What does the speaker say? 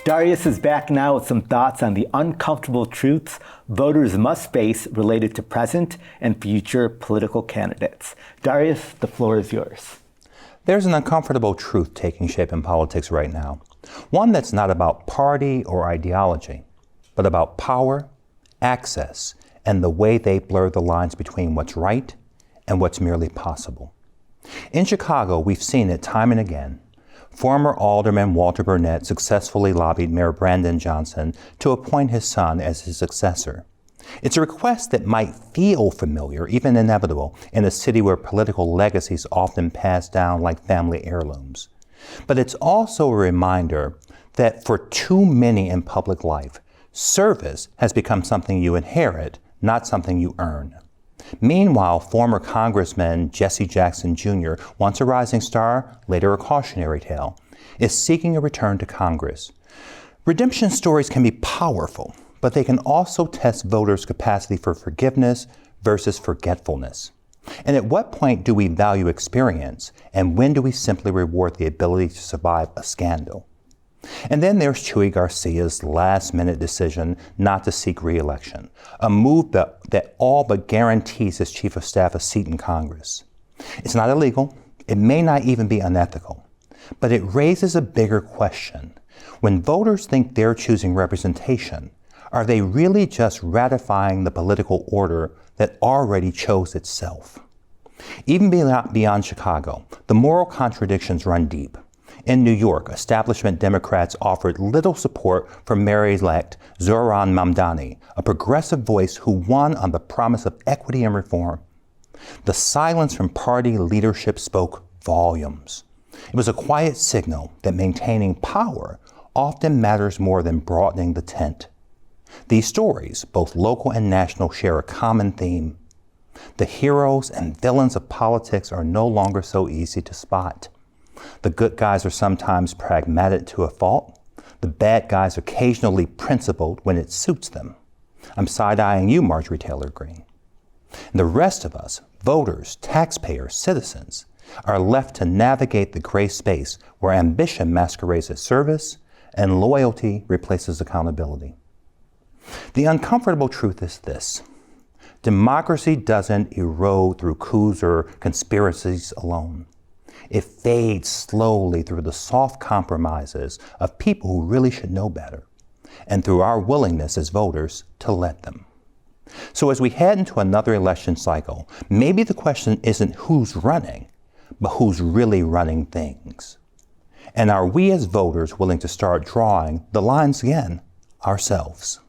Darrious is back now with some thoughts on the uncomfortable truths voters must face related to present and future political candidates. Darrious, the floor is yours. There's an uncomfortable truth taking shape in politics right now. One that's not about party or ideology, but about power, access, and the way they blur the lines between what's right and what's merely possible. In Chicago, we've seen it time and again. Former Alderman Walter Burnett successfully lobbied Mayor Brandon Johnson to appoint his son as his successor. It's a request that might feel familiar, even inevitable, in a city where political legacies often pass down like family heirlooms. But it's also a reminder that for too many in public life, service has become something you inherit, not something you earn. Meanwhile, former Congressman Jesse Jackson Jr., once a rising star, later a cautionary tale, is seeking a return to Congress. Redemption stories can be powerful, but they can also test voters' capacity for forgiveness versus forgetfulness. And at what point do we value experience, and when do we simply reward the ability to survive a scandal? And then there's Chuy Garcia's last-minute decision not to seek re-election, a move that all but guarantees his chief of staff a seat in Congress. It's not illegal. It may not even be unethical. But it raises a bigger question. When voters think they're choosing representation, are they really just ratifying the political order that already chose itself? Even beyond Chicago, the moral contradictions run deep. In New York, establishment Democrats offered little support for Mayor-elect Zohran Mamdani, a progressive voice who won on the promise of equity and reform. The silence from party leadership spoke volumes. It was a quiet signal that maintaining power often matters more than broadening the tent. These stories, both local and national, share a common theme. The heroes and villains of politics are no longer so easy to spot. The good guys are sometimes pragmatic to a fault. The bad guys occasionally principled when it suits them. I'm side-eyeing you, Marjorie Taylor Greene. And the rest of us, voters, taxpayers, citizens, are left to navigate the gray space where ambition masquerades as service and loyalty replaces accountability. The uncomfortable truth is this. Democracy doesn't erode through coups or conspiracies alone. It fades slowly through the soft compromises of people who really should know better, and through our willingness as voters to let them. So as we head into another election cycle, maybe the question isn't who's running, but who's really running things. And are we as voters willing to start drawing the lines again ourselves?